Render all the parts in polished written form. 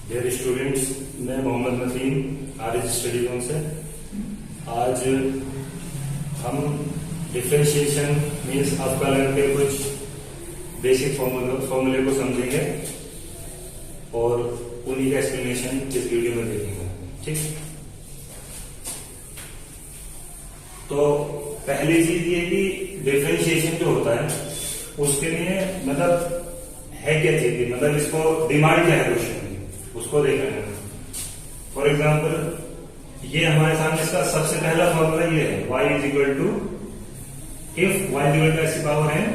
Dear students, मैं Mohammad Naseem R S study zone से। आज हम डिफरेंशिएशन मीन्स अवकलन के कुछ बेसिक फॉर्मूले को समझेंगे और उन्हीं का एक्सप्लेनेशन इस वीडियो में देखेंगे। ठीक, तो पहली चीज ये कि डिफरेंशिएशन जो होता है उसके लिए मतलब है क्या चीज, मतलब इसको डिमांड क्या है क्वेश्चन की, उसको देखना है। फॉर एग्जाम्पल ये हमारे सामने इसका सबसे पहला फॉर्मूला ये है, y is equal to if y is equal to x की power n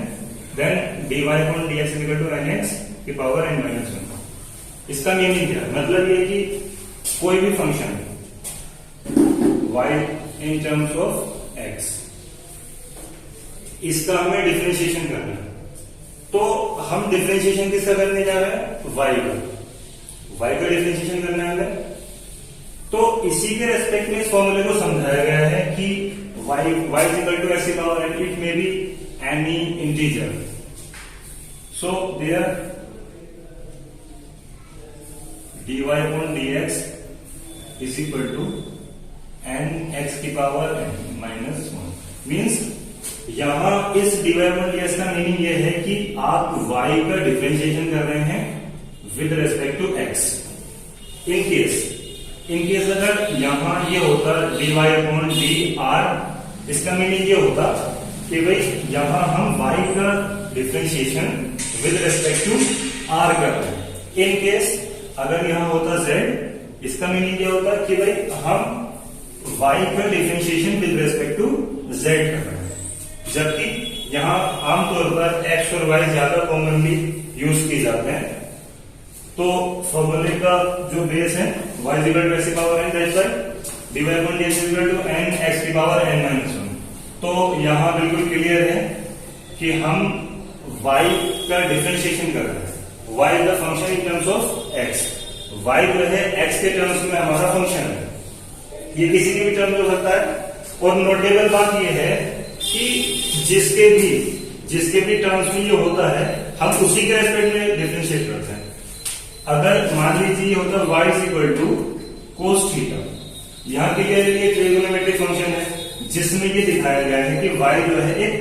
then dy upon dx is equal to nx की पावर n माइनस 1। इसका मीनिंग क्या है, मतलब ये कि कोई भी function y in terms of x, इसका हमें डिफरेंशिएशन करना है। तो हम डिफरेंशिएशन किसका करने जा रहे हैं, y का डिफरेंशिएशन करना है हमें। तो इसी के रेस्पेक्ट में इस फॉर्मूले को समझाया गया है कि y is equal to x की power n, it may be any integer. So there dy upon dx is equal to nx की पावर n माइनस 1। मीन्स यहां इस dy अपॉन dx का मीनिंग ये है कि आप y का डिफरेंशिएशन कर रहे हैं with respect to x। In case अगर यहां ये होता dy अपॉन dr, इसका मीनिंग ये होता कि भाई यहां हम y का differentiation with respect to r कर रहे हैं। इन केस अगर यहां होता z, इसका मीनिंग ये होता कि भाई हम y का differentiation with respect to z कर रहे हैं। जबकि यहां आमतौर पर x और y ज्यादा कॉमनली यूज किए जाते हैं। तो फॉर्मूले का जो बेस है y is equal to x की power n that's why dy upon dx is equal to n x की पावर n माइनस 1। तो यहां बिल्कुल क्लियर है कि हम y का डिफरेंशिएशन कर रहे हैं। y is the function in terms of x। y जो है x के टर्म्स में हमारा फंक्शन है, ये किसी के भी टर्म में हो सकता है। और नोटेबल बात ये है कि जिसके भी टर्म्स में ये होता है हम उसी के रेस्पेक्ट में डिफरेंशिएट करते हैं। अगर मान लीजिए ये होता y is equal to cos theta, यहाँ के लिए ये ट्रिगोनोमेट्रिक फंक्शन है जिसमें ये दिखाया गया है कि y जो है एक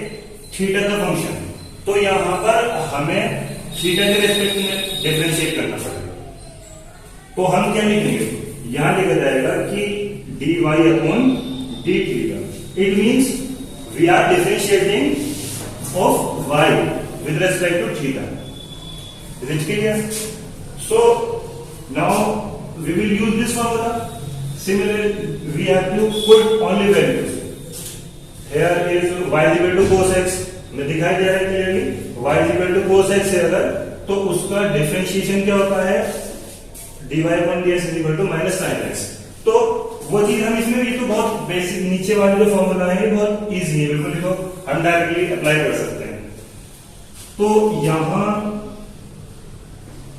थीटा का फंक्शन है। तो यहाँ पर हमें थीटा के रेस्पेक्ट में डिफरेंशिएट करना पड़ेगा। तो हम क्या लिखेंगे, यहां लिखा जाएगा कि dy upon d theta, it means we are differentiating of y with respect to theta. Is it clear? So now we will use this formula. Similarly, we have to put only values. Here is y is equal to cos x, में दिखाई दे रहा है clearly y is equal to cos x है अगर, तो उसका differentiation क्या होता है, dy upon dx is equal to minus sin x। तो वो चीज हम इसमें, ये तो बहुत बेसिक नीचे वाले जो फॉर्मूला है बहुत इजी है, बिल्कुल देखो हम डायरेक्टली अप्लाई कर सकते हैं। तो यहां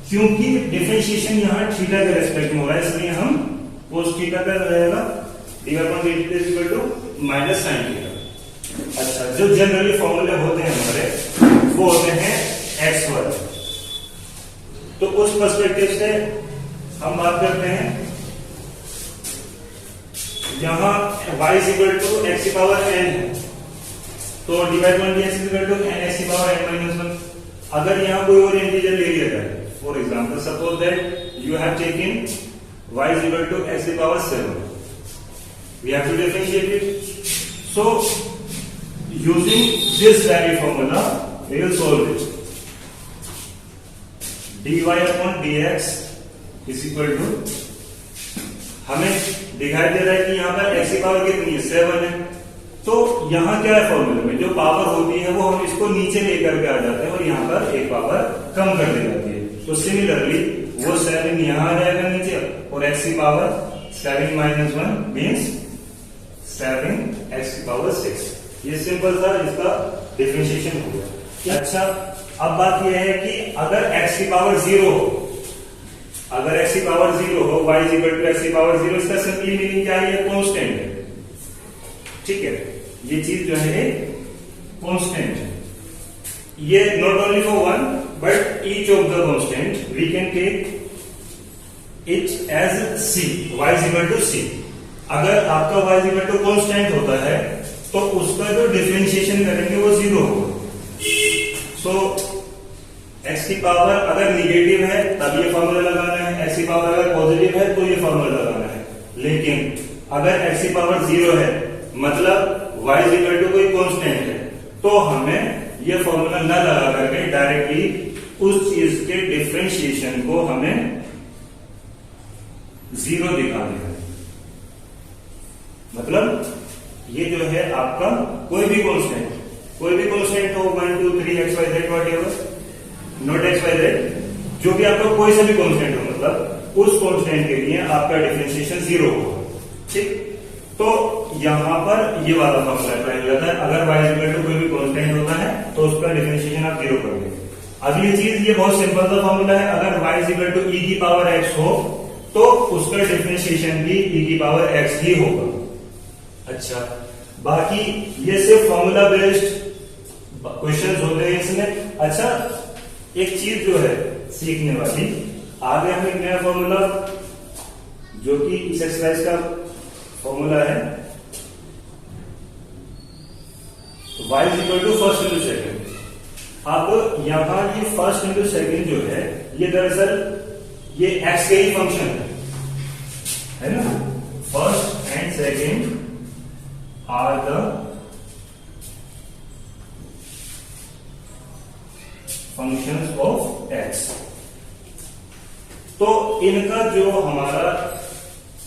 क्योंकि डिफरेंशिएशन यहां थीटा के रेस्पेक्ट में हो रहा है, इसलिए हम कोस थीटा का रहेगा dy upon dt is equal to minus sin theta. अच्छा, जो जनरली फॉर्मूले होते हैं हमारे वो होते हैं x वाले। तो उस पर्सपेक्टिव से हम बात करते हैं, यहां y is equal to x की पावर n है, तो dy upon dx is equal to n x की पावर n माइनस 1। अगर यहां कोई और इंटीजर ले लिया जाए, for example suppose that you have taken y is equal to x की power 7, we have to differentiate it. So using this value formula we will solve it. dy upon dx is equal to, हमें दिखाई दे रहा है कि यहाँ पर x की पावर कितनी है, 7 है। तो यहाँ क्या है फॉर्मूले में, जो पावर होती है वो हम इसको नीचे लेकर के आ जाते हैं और यहाँ पर एक पावर कम कर दी जाती है। तो सिमिलरली वो 7 यहाँ आ जाएगा नीचे और x की पावर 7 माइनस 1 मीन्स 7x की पावर 6। ये सिंपल सा इसका डिफरेंशिएशन हो गया। अच्छा, अब बात यह है कि अगर x की पावर 0 हो, अगर x की पावर 0 हो, y is equal to x की पावर 0, इसका सिंपली मीनिंग क्या है, ये कांस्टेंट है। ठीक है, ये चीज जो है कांस्टेंट है। ये not only for one but each of the constant we can take it as C, y is equal to C. अगर आपका y is equal to constant होता है तो उसका जो डिफरेंशिएशन करेंगे वो 0 होगा। सो x की पावर अगर निगेटिव है तब ये फॉर्मूला लगाना है, x की पावर अगर पॉजिटिव है तो ये फॉर्मूला लगाना है। लेकिन अगर x की पावर 0 है मतलब y इज इक्वल टू कोई कांस्टेंट है, तो हमें ये फॉर्मूला न लगा करके डायरेक्टली उस चीज के डिफरेंशिएशन को हमें 0 दिखा देगा। मतलब ये जो है आपका कोई भी कांस्टेंट हो 1 2 3 x y z whatever, not x y z, जो भी आपका कोई सा भी कांस्टेंट हो, मतलब उस कांस्टेंट के लिए आपका डिफरेंशिएशन 0 होगा। ठीक, तो यहां पर ये वाला फॉर्मूला अप्लाई हो जाता है। अगर y इक्वल टू कोई भी कांस्टेंट होता है तो उसका डिफरेंशिएशन आप 0 करोगे। अगली चीज, ये बहुत सिंपल सा फॉर्मूला है, अगर y इक्वल टू e की पावर x हो तो उसका डिफरेंशिएशन भी e की पावर x ही होगा। अच्छा, बाकी ये सिर्फ फॉर्मूला बेस्ड क्वेश्चंस होते हैं इसमें। अच्छा, एक चीज जो है सीखने वाली, आगे हम एक नया फॉर्मूला जो कि इस एक्सरसाइज का फॉर्मूला है, y is equal to first into second. अब यहां ये फर्स्ट इंटू सेकेंड जो है ये दरअसल ये x के ही फंक्शन है ना। First and second are the functions of x। तो इनका जो हमारा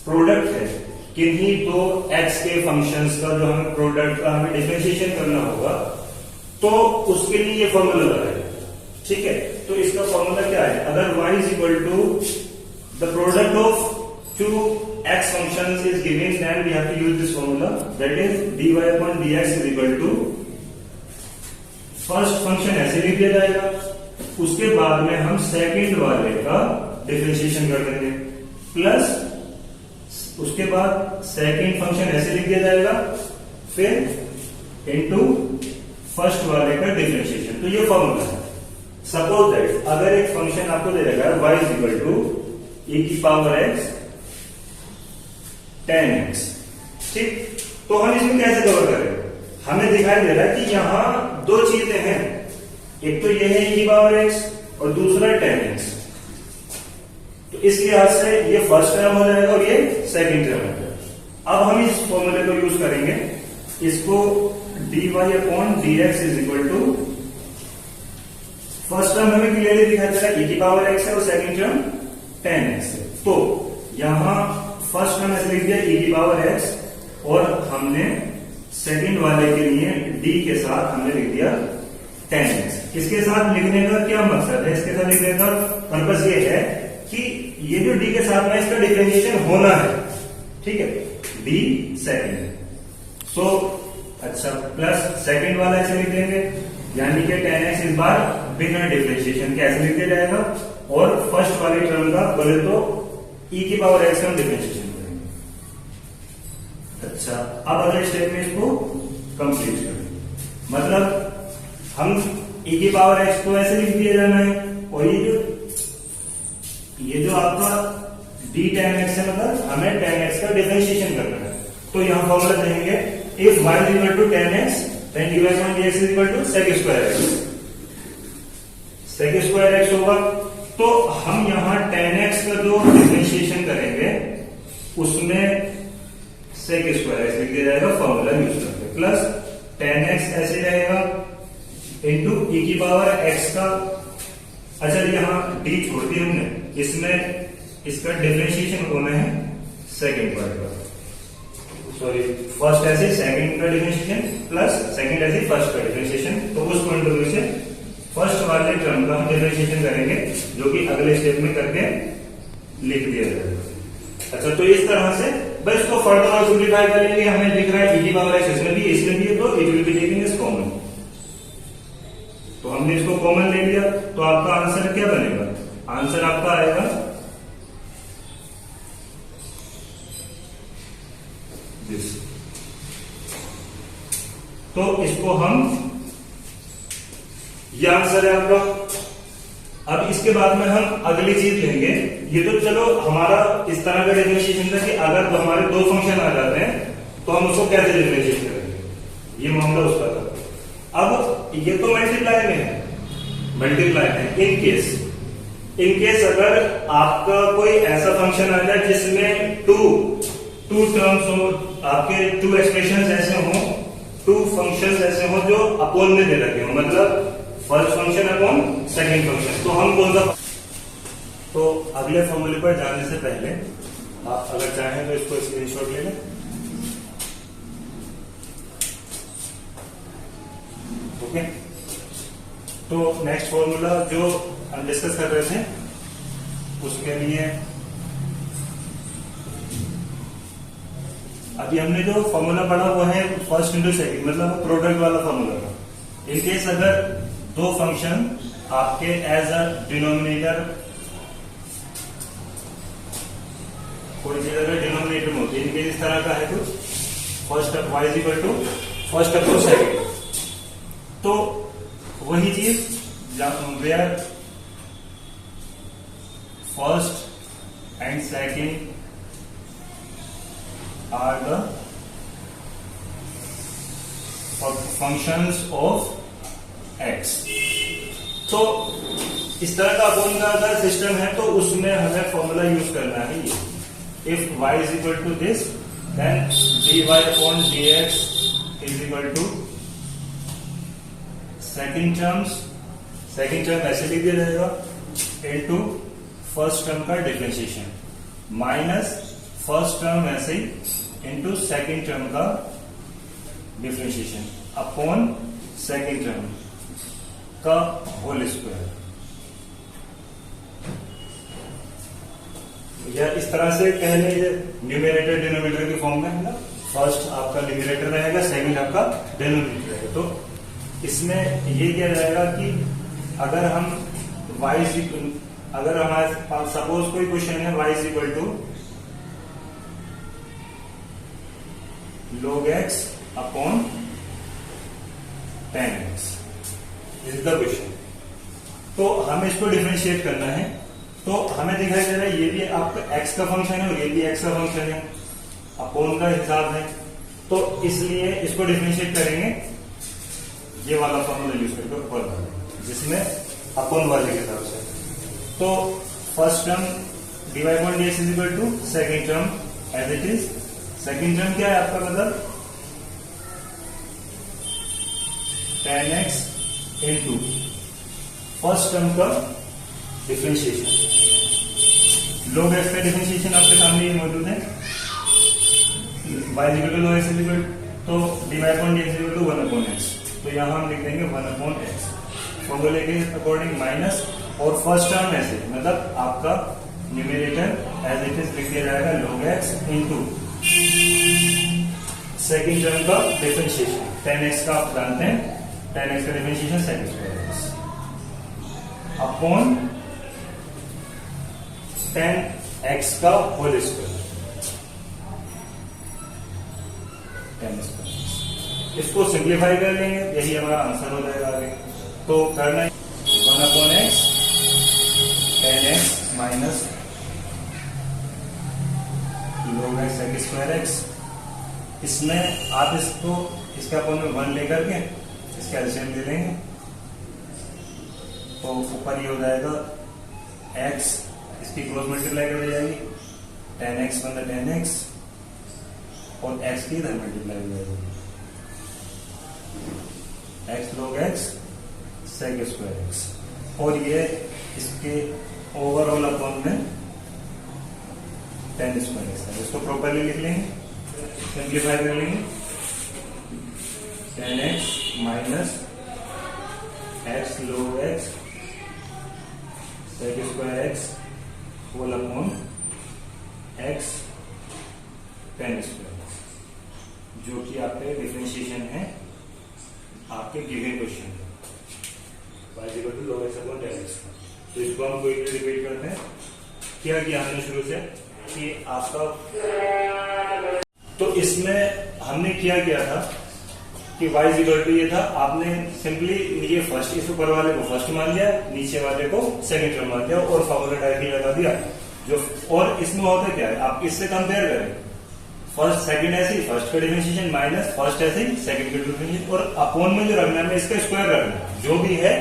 प्रोडक्ट है, किन्हीं दो x के फंक्शंस का जो हमें प्रोडक्ट का हमें डिफरेंशिएशन करना होगा, तो उसके लिए ये फॉर्मूला लगाएगा। ठीक है, तो इसका फॉर्मूला क्या है? अगर y is equal to the product of two x functions is given, then we have to use this formula, that is dy upon dx is equal to, first function ऐसे लिख दिया जाएगा, उसके बाद में हम सेकंड वाले का डिफरेंशिएशन कर देंगे, प्लस उसके बाद सेकंड फंक्शन ऐसे लिख दिया जाएगा, फिर इनटू फर्स्ट वाले का डिफरेंशिएशन। तो ये फॉर्मूला है। सपोज दैट अगर एक फंक्शन आपको दे देगा y is equal to e की पावर x tan x। ठीक, तो हम इसमें कैसे कवर करें? हमें दिखाई दे रहा है कि यहां दो चीजें हैं, एक तो ये है e की पावर x और दूसरा tan x। तो इस लिहाज से ये फर्स्ट टर्म हो जाएगा और ये सेकंड टर्म हो जाएगा। अब हम इस फॉर्मूले को यूज करेंगे, इसको dy upon dx is equal to, first term हमें क्लियरली दिखाई दे रहा है e की पावर x है और सेकंड टर्म tan x है। तो यहां फर्स्ट टर्म ऐसे लिख दिया e की पावर x, और हमने सेकंड वाले के लिए d के साथ हमने लिख दिया tan x। इसके साथ लिखने का क्या मकसद है? इसके साथ लिखने का पर्पस ये है कि ये जो d के साथ में इसका डिफरेंशिएशन होना है। ठीक है, d सेकंड। सो अच्छा, प्लस सेकंड वाला ऐसे लिख देंगे, यानी कि tan x इस बार बिना डिफरेंशिएशन के ऐसे लिख दिया जाएगा, और फर्स्ट वाले टर्म का बोले तो e की पावर x का डिफरेंशिएशन करेंगे। अच्छा, अब अगले स्टेप में इसको कंप्लीट करेंगे, मतलब हम e की पावर x को ऐसे लिख दिया जाना है, और ये जो आपका d tan x है, मतलब हमें tan x का डिफरेंशिएशन करना है। तो यहां फॉर्मूला देंगे, if y is equal to tan x then dy upon dx is equal to sec square x। sec square x होगा, तो हम यहां tan x का जो डिफरेंशिएशन करेंगे उसमें sec स्क्वायर x लिख दिया जाएगा फॉर्मूला यूज करके, प्लस tan x ऐसे रहेगा इंटू e की पावर x का। अच्छा, यहां d छोड़ दी हमने, इसमें इसका डिफरेंशिएशन होना है सेकंड पार्ट का, सॉरी फर्स्ट ऐसे सेकंड का डिफरेंशिएशन प्लस सेकंड ऐसे फर्स्ट का डिफरेंशिएशन। तो उस पॉइंट ऑफ व्यू से फर्स्ट वाले टर्म का हम डिफरेंशिएशन करेंगे, जो कि अगले स्टेप में करके लिख दिया जाएगा। अच्छा, तो इस तरह से बस इसको फर्दर और सिंप्लीफाई करेंगे। हमें दिख रहा है e की पावर x इसमें भी है, तो it will be taking as common. तो हमने इसको कॉमन ले लिया, तो आपका आंसर क्या बनेगा? आंसर आपका आएगा दिस। तो इसको हम, यह आंसर है आपका। अब इसके बाद में हम अगली चीज लेंगे। ये तो चलो हमारा इस तरह का डिफरेंशिएशन था कि अगर तो हमारे दो फंक्शन आ जाते हैं तो हम उसको कैसे डिफरेंशिएट करेंगे, ये मामला उसका था। अब ये तो मल्टीप्लाई में है, मल्टीप्लाई में इन केस अगर आपका कोई ऐसा फंक्शन आ जाए जिसमें टू टर्म्स हो, आपके टू एक्सप्रेशन ऐसे हो, टू फंक्शन ऐसे हो जो अपोन में दे रखे हो, मतलब first function upon second function, तो हम कौन सा। तो अगले फॉर्मूले पर जाने से पहले आप अगर चाहें तो इसको स्क्रीनशॉट ले लें। ओके, तो नेक्स्ट फॉर्मूला जो हम डिस्कस कर रहे थे उसके लिए अभी हमने जो फॉर्मूला पढ़ा वो है फर्स्ट इंटू सेकंड, मतलब प्रोडक्ट वाला फॉर्मूला था। इन केस अगर दो फंक्शन आपके एज अ डिनोमिनेटर, कोई चीज अगर डिनोमिनेटर में होती है, इनके इस तरह का है कुछ, first y is equal to first upon second, तो वही चीज where first and second are the functions of x। तो इस तरह का अपोन का अगर सिस्टम है तो उसमें हमें फॉर्मूला यूज करना है ये, if y is equal to this then dy upon dx is equal to second term ऐसे लिख दिया जाएगा इनटू फर्स्ट टर्म का डिफरेंशिएशन माइनस फर्स्ट टर्म ऐसे ही इनटू सेकंड टर्म का डिफरेंशिएशन अपॉन सेकंड टर्म का होल स्क्वायर। या इस तरह से कह लीजिए न्यूमरेटर डिनोमिनेटर के फॉर्म में है ना, फर्स्ट आपका न्यूमरेटर रहेगा, सेकंड आपका डिनोमिनेटर रहेगा। तो इसमें ये क्या रहेगा कि अगर हम अगर हमारे पास सपोज कोई क्वेश्चन है y is equal to log x upon tan x, this is the question. तो हमें इसको डिफरेंशिएट करना है, तो हमें दिखाई दे रहा है ये भी आपका x का फंक्शन है और ये भी x का फंक्शन है, अपॉन का हिसाब है, तो इसलिए इसको डिफरेंशिएट करेंगे ये वाला फॉर्मूला यूज करके ऊपर, जिसमें अपॉन वाले के हिसाब से। तो first term dy upon dx is equal to second term as it is. Second term क्या है आपका, मतलब tan x into first term का डिफरेंशिएशन। log x का डिफरेंशिएशन आपके सामने ये मौजूद है, y is equal to log x is equal तो dy upon dx is equal to 1 upon x, तो यहां हम लिख देंगे 1 अपॉन x फॉर्मूले के अकॉर्डिंग माइनस, और फर्स्ट टर्म ऐसे मतलब आपका न्यूमरेटर एज इट इज लिख दिया जाएगा log x into second term का डिफरेंशिएशन tan x का आप जानते हैं, tan x का differentiation second square x upon tan x का होल स्क्वायर, tan स्क्वायर। इसको सिंप्लीफाई कर लेंगे, यही हमारा आंसर हो जाएगा आगे। तो करना 1 upon x tan x minus log x second square x। इसमें आप इसको इसके अपॉन में 1 लेकर के इसका एलसीएम ले लेंगे, तो ऊपर ये हो जाएगा x, इसकी क्रॉस मल्टीप्लाई कर दी जाएगी, tan x बन tan x और x की इधर मल्टीप्लाई हो जाएगी, x log x sec square x, और ये इसके ओवरऑल अपॉन में tan स्क्वायर x है। इसको प्रॉपरली लिख लेंगे, सिंप्लीफाई कर लेंगे, tan x minus x log x sec square x whole upon x tan square x, जो कि आपके डिफरेंशिएशन है आपके गिवन क्वेश्चन में y equal to log x upon tan x। तो इसको हम कोई रिपीट करते हैं, क्या किया हमने शुरू से कि आपका, तो इसमें हमने क्या किया था कि y इज इक्वल टू ये था, आपने सिंपली ये फर्स्ट, इस ऊपर वाले को फर्स्ट मान लिया, नीचे वाले को सेकंड टर्म मान लिया और फॉर्मूला डायरेक्टली लगा दिया जो। और इसमें होता क्या है, आप इससे कंपेयर करें, फर्स्ट सेकंड ऐसे फर्स्ट का डिफरेंशिएशन माइनस फर्स्ट ऐसे सेकंड का डिफरेंशिएशन, और अपोन में जो रखना है इसका स्क्वायर रखना है, जो भी है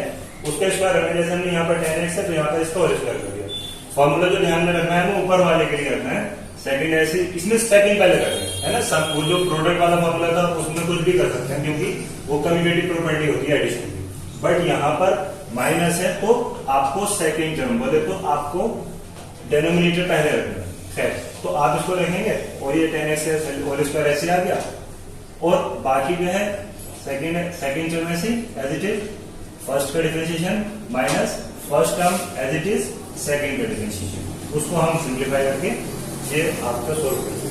उसका स्क्वायर रखना है। जैसे हमने यहाँ पर 10x है तो यहाँ पर इसका और स्क्वायर कर दिया। फॉर्मूला जो ध्यान में रखना है वो ऊपर वाले के लिए रखना है, सेकंड ऐसे, इसमें सेकंड पहले करना है ना। सब वो जो प्रोडक्ट वाला फॉर्मूला था उसमें कुछ भी कर सकते हैं क्योंकि वो कम्युटेटिव प्रॉपर्टी होती है एडिशन की। बट यहाँ पर माइनस है तो आपको सेकंड टर्म बोले तो आपको डेनोमिनेटर पहले रखना है। खैर, तो आप इसको रखेंगे और ये 10x होल स्क्वायर ऐसे आ गया, और बाकी जो है सेकंड टर्म ऐसे एज इट इज फर्स्ट का differentiation minus first term as it is second का डिफरेंशिएशन, उसको हम सिंप्लीफाई करके ये आपका सोल्व करेंगे।